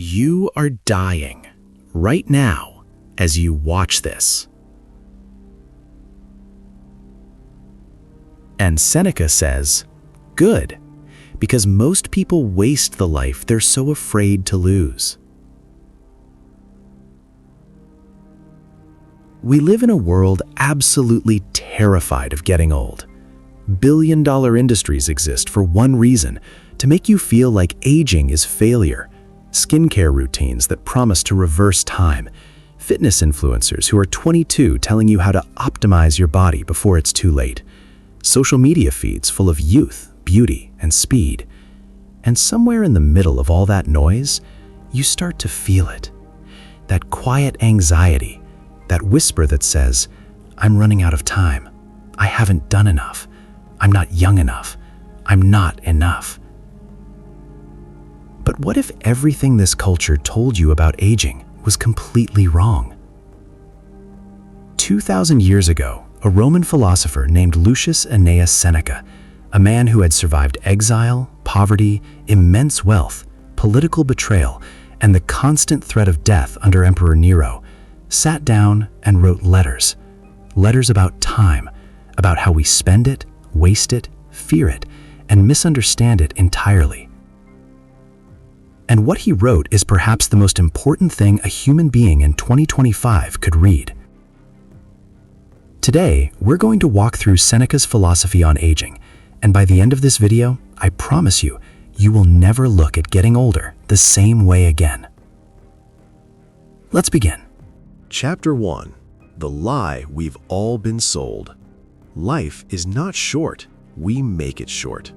You are dying right now as you watch this. And Seneca says, good, because most people waste the life they're so afraid to lose. We live in a world absolutely terrified of getting old. Billion-dollar industries exist for one reason, to make you feel like aging is failure. Skincare routines that promise to reverse time. Fitness influencers who are 22 telling you how to optimize your body before it's too late. Social media feeds full of youth, beauty, and speed. And somewhere in the middle of all that noise, you start to feel it. That quiet anxiety, that whisper that says, I'm running out of time. I haven't done enough. I'm not young enough. I'm not enough. But what if everything this culture told you about aging was completely wrong? 2,000 years ago, a Roman philosopher named Lucius Annaeus Seneca, a man who had survived exile, poverty, immense wealth, political betrayal, and the constant threat of death under Emperor Nero, sat down and wrote letters. Letters about time, about how we spend it, waste it, fear it, and misunderstand it entirely. And what he wrote is perhaps the most important thing a human being in 2025 could read. Today, we're going to walk through Seneca's philosophy on aging, and by the end of this video, I promise you, you will never look at getting older the same way again. Let's begin. Chapter 1. The lie we've all been sold. Life is not short, we make it short.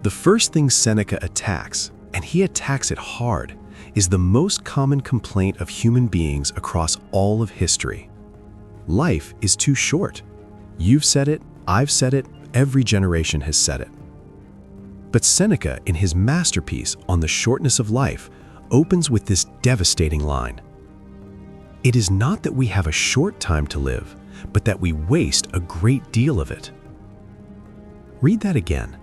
The first thing Seneca attacks, and he attacks it hard, is the most common complaint of human beings across all of history. Life is too short. You've said it, I've said it, every generation has said it. But Seneca, in his masterpiece on the shortness of life, opens with this devastating line. It is not that we have a short time to live, but that we waste a great deal of it. Read that again.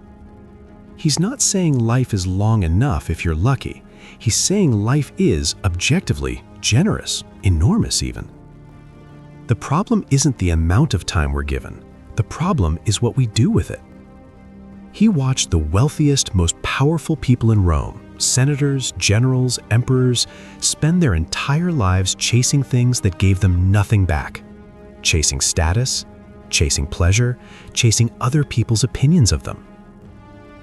He's not saying life is long enough if you're lucky. He's saying life is, objectively, generous, enormous even. The problem isn't the amount of time we're given. The problem is what we do with it. He watched the wealthiest, most powerful people in Rome, senators, generals, emperors, spend their entire lives chasing things that gave them nothing back. Chasing status, chasing pleasure, chasing other people's opinions of them.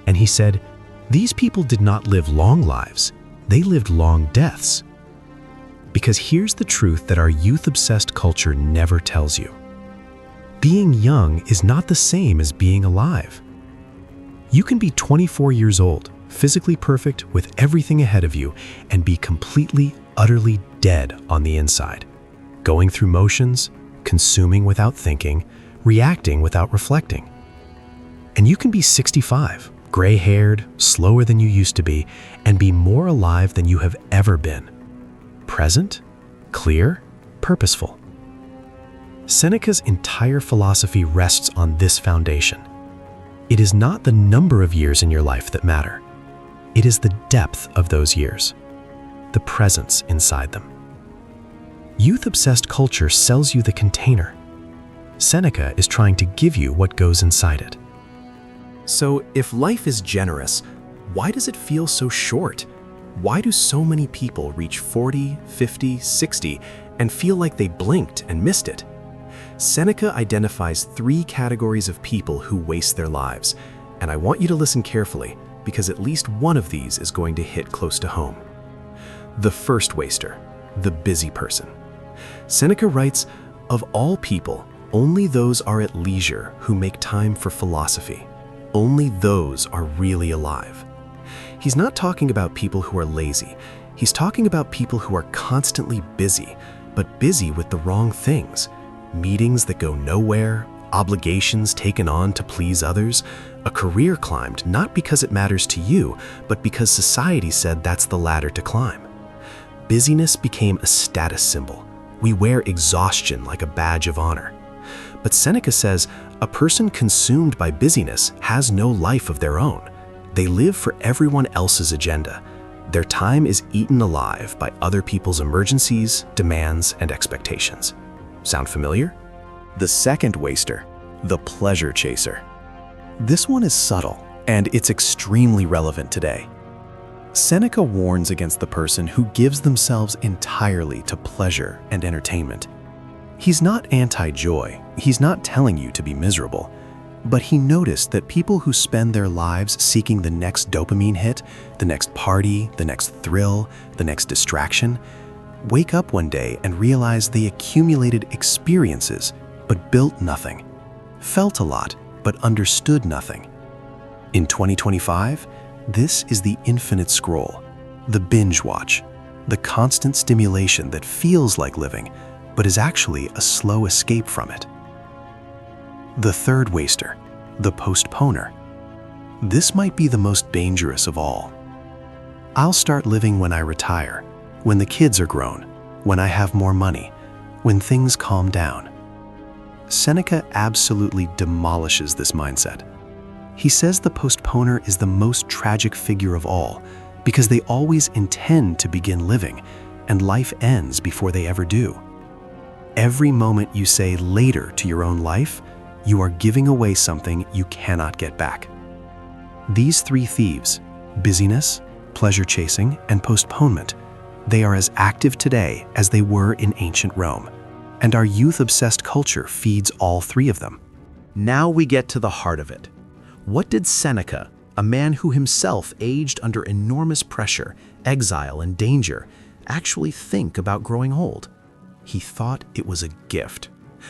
And he said, these people did not live long lives, they lived long deaths. Because here's the truth that our youth-obsessed culture never tells you. Being young is not the same as being alive. You can be 24 years old, physically perfect with everything ahead of you, and be completely, utterly dead on the inside, going through motions, consuming without thinking, reacting without reflecting. And you can be 65, gray-haired, slower than you used to be, and be more alive than you have ever been. Present, clear, purposeful. Seneca's entire philosophy rests on this foundation. It is not the number of years in your life that matter. It is the depth of those years, the presence inside them. Youth-obsessed culture sells you the container. Seneca is trying to give you what goes inside it. So, if life is generous, why does it feel so short? Why do so many people reach 40, 50, 60 and feel like they blinked and missed it? Seneca identifies 3 categories of people who waste their lives, and I want you to listen carefully because at least one of these is going to hit close to home. The first waster, the busy person. Seneca writes, of all people, only those are at leisure who make time for philosophy. Only those are really alive. He's not talking about people who are lazy. He's talking about people who are constantly busy, but busy with the wrong things. Meetings that go nowhere, obligations taken on to please others, a career climbed not because it matters to you, but because society said that's the ladder to climb. Busyness became a status symbol. We wear exhaustion like a badge of honor. But Seneca says, a person consumed by busyness has no life of their own. They live for everyone else's agenda. Their time is eaten alive by other people's emergencies, demands, and expectations. Sound familiar? The second waster, the pleasure chaser. This one is subtle, and it's extremely relevant today. Seneca warns against the person who gives themselves entirely to pleasure and entertainment. He's not anti-joy, he's not telling you to be miserable, but he noticed that people who spend their lives seeking the next dopamine hit, the next party, the next thrill, the next distraction, wake up one day and realize they accumulated experiences but built nothing, felt a lot but understood nothing. In 2025, this is the infinite scroll, the binge watch, the constant stimulation that feels like living, but is actually a slow escape from it. The third waster, the postponer. This might be the most dangerous of all. I'll start living when I retire, when the kids are grown, when I have more money, when things calm down. Seneca absolutely demolishes this mindset. He says the postponer is the most tragic figure of all because they always intend to begin living, and life ends before they ever do. Every moment you say later to your own life, you are giving away something you cannot get back. These three thieves, busyness, pleasure chasing, and postponement, they are as active today as they were in ancient Rome, and our youth-obsessed culture feeds all three of them. Now we get to the heart of it. What did Seneca, a man who himself aged under enormous pressure, exile, and danger, actually think about growing old? He thought it was a gift.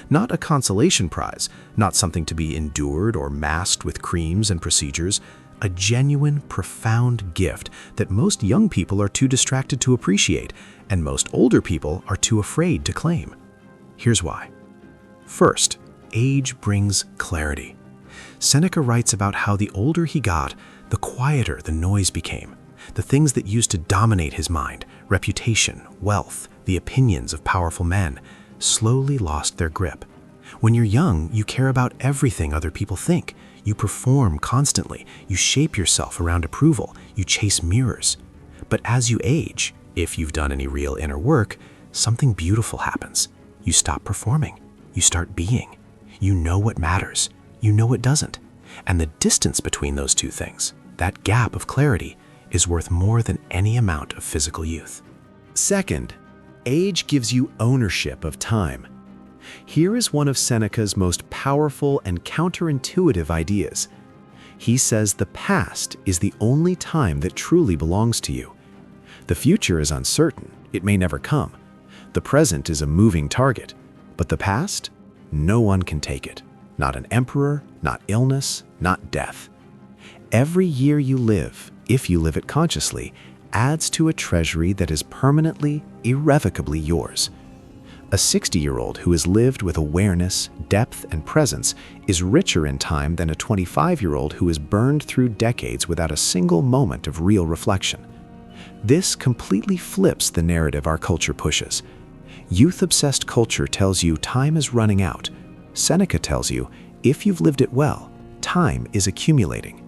Not a consolation prize, not something to be endured or masked with creams and procedures, a genuine, profound gift that most young people are too distracted to appreciate, and most older people are too afraid to claim. Here's why. First, age brings clarity. Seneca writes about how the older he got, the quieter the noise became. The things that used to dominate his mind, reputation, wealth, the opinions of powerful men, slowly lost their grip. When you're young, you care about everything other people think. You perform constantly. You shape yourself around approval. You chase mirrors. But as you age, if you've done any real inner work, something beautiful happens. You stop performing. You start being. You know what matters. You know what doesn't. And the distance between those two things, that gap of clarity, is worth more than any amount of physical youth. Second, age gives you ownership of time. Here is one of Seneca's most powerful and counterintuitive ideas. He says the past is the only time that truly belongs to you. The future is uncertain, it may never come. The present is a moving target, but the past, no one can take it. Not an emperor, not illness, not death. Every year you live, if you live it consciously, adds to a treasury that is permanently, irrevocably yours. A 60-year-old who has lived with awareness, depth, and presence is richer in time than a 25-year-old who has burned through decades without a single moment of real reflection. This completely flips the narrative our culture pushes. Youth-obsessed culture tells you time is running out. Seneca tells you, if you've lived it well, time is accumulating.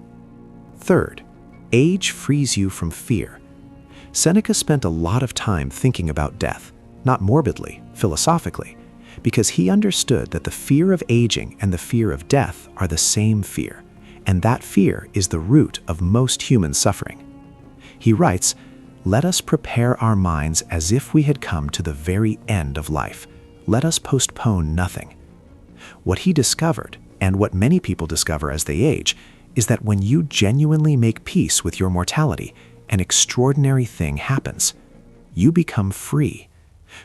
Third, age frees you from fear. Seneca spent a lot of time thinking about death, not morbidly, philosophically, because he understood that the fear of aging and the fear of death are the same fear, and that fear is the root of most human suffering. He writes, "Let us prepare our minds as if we had come to the very end of life. Let us postpone nothing." What he discovered, and what many people discover as they age, is that when you genuinely make peace with your mortality, an extraordinary thing happens. You become free.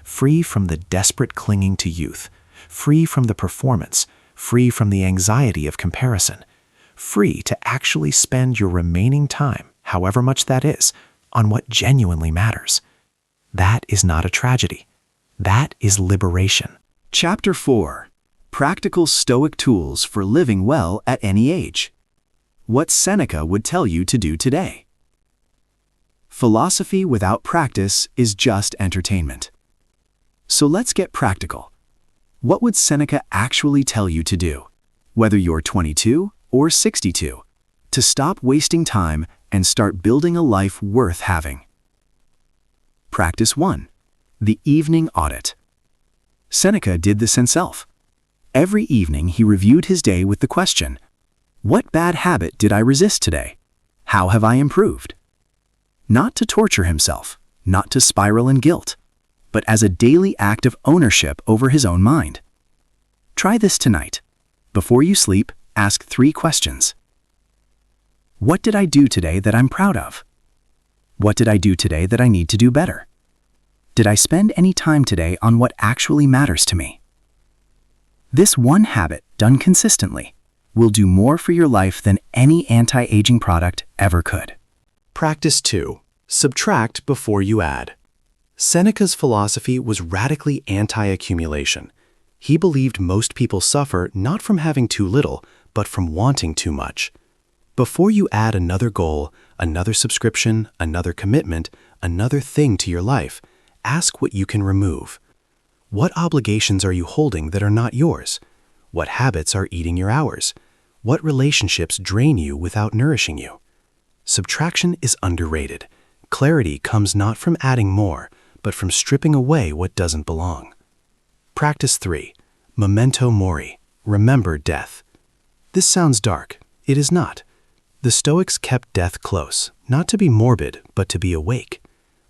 Free from the desperate clinging to youth, free from the performance, free from the anxiety of comparison, free to actually spend your remaining time, however much that is, on what genuinely matters. That is not a tragedy. That is liberation. Chapter 4. Practical Stoic Tools for Living Well at Any Age. What Seneca would tell you to do today. Philosophy without practice is just entertainment. So let's get practical. What would Seneca actually tell you to do, whether you're 22 or 62? to stop wasting time and start building a life worth having. Practice 1. The evening audit. Seneca did this himself. Every evening he reviewed his day with the question, "What bad habit did I resist today? How have I improved?" Not to torture himself, not to spiral in guilt, but as a daily act of ownership over his own mind. Try this tonight. Before you sleep, ask 3 questions. What did I do today that I'm proud of? What did I do today that I need to do better? Did I spend any time today on what actually matters to me? This one habit, done consistently, will do more for your life than any anti-aging product ever could. Practice 2. Subtract before you add. Seneca's philosophy was radically anti-accumulation. He believed most people suffer not from having too little, but from wanting too much. Before you add another goal, another subscription, another commitment, another thing to your life, ask what you can remove. What obligations are you holding that are not yours? What habits are eating your hours? What relationships drain you without nourishing you? Subtraction is underrated. Clarity comes not from adding more, but from stripping away what doesn't belong. Practice 3. Memento mori. Remember death. This sounds dark. It is not. The Stoics kept death close, not to be morbid, but to be awake.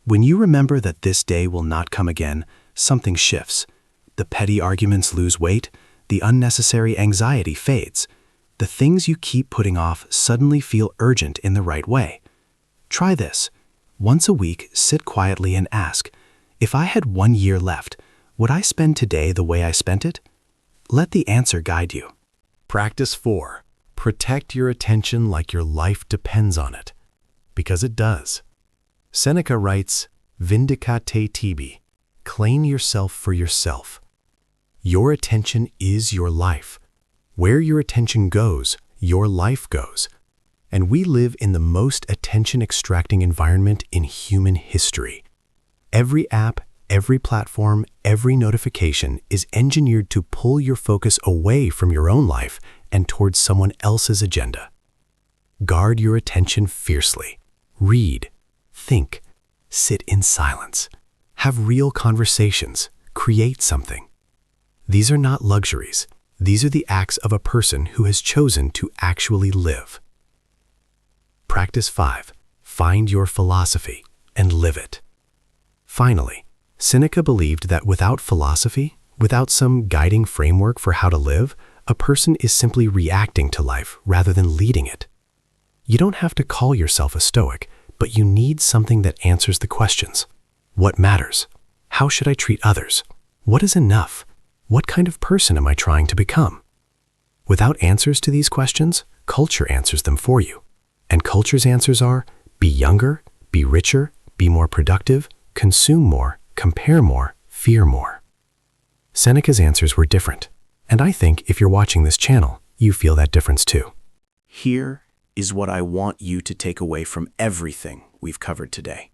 When you remember that this day will not come again, something shifts. The petty arguments lose weight, the unnecessary anxiety fades. The things you keep putting off suddenly feel urgent in the right way. Try this. Once a week, sit quietly and ask, if I had 1 year left, would I spend today the way I spent it? Let the answer guide you. Practice 4. Protect your attention like your life depends on it. Because it does. Seneca writes, "Vindicate tibi," claim yourself for yourself. Your attention is your life. Where your attention goes, your life goes. And we live in the most attention-extracting environment in human history. Every app, every platform, every notification is engineered to pull your focus away from your own life and towards someone else's agenda. Guard your attention fiercely. Read, think, sit in silence. Have real conversations. Create something. These are not luxuries. These are the acts of a person who has chosen to actually live. Practice 5. Find your philosophy and live it. Finally, Seneca believed that without philosophy, without some guiding framework for how to live, a person is simply reacting to life rather than leading it. You don't have to call yourself a Stoic, but you need something that answers the questions. What matters? How should I treat others? What is enough? What kind of person am I trying to become? Without answers to these questions, culture answers them for you. And culture's answers are, be younger, be richer, be more productive, consume more, compare more, fear more. Seneca's answers were different. And I think if you're watching this channel, you feel that difference too. Here is what I want you to take away from everything we've covered today.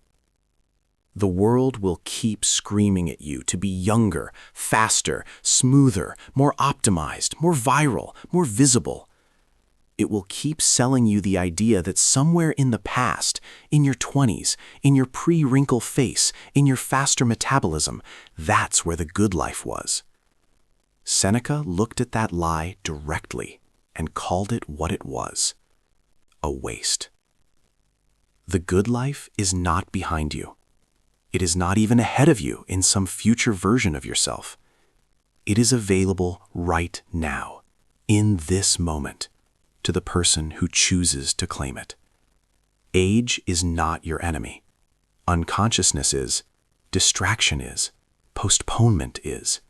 The world will keep screaming at you to be younger, faster, smoother, more optimized, more viral, more visible. It will keep selling you the idea that somewhere in the past, in your 20s, in your pre-wrinkle face, in your faster metabolism, that's where the good life was. Seneca looked at that lie directly and called it what it was: a waste. The good life is not behind you. It is not even ahead of you in some future version of yourself. It is available right now, in this moment, to the person who chooses to claim it. Age is not your enemy. Unconsciousness is. Distraction is. Postponement is.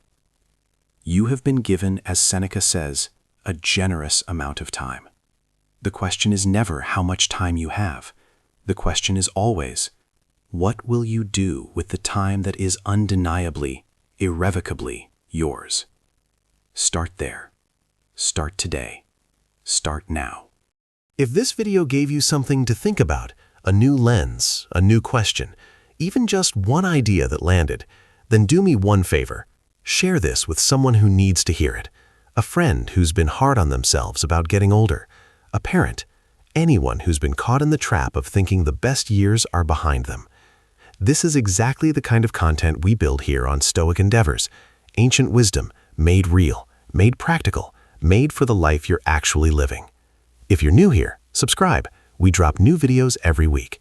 You have been given, as Seneca says, a generous amount of time. The question is never how much time you have. The question is always, what will you do with the time that is undeniably, irrevocably yours? Start there. Start today. Start now. If this video gave you something to think about, a new lens, a new question, even just one idea that landed, then do me one favor. Share this with someone who needs to hear it. A friend who's been hard on themselves about getting older, a parent, anyone who's been caught in the trap of thinking the best years are behind them. This is exactly the kind of content we build here on Stoic Endeavors. Ancient wisdom, made real, made practical, made for the life you're actually living. If you're new here, subscribe. We drop new videos every week.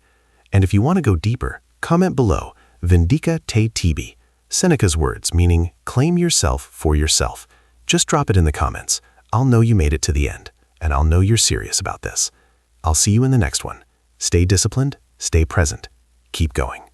And if you want to go deeper, comment below, Vindica te tibi, Seneca's words meaning claim yourself for yourself. Just drop it in the comments. I'll know you made it to the end, and I'll know you're serious about this. I'll see you in the next one. Stay disciplined, stay present, keep going.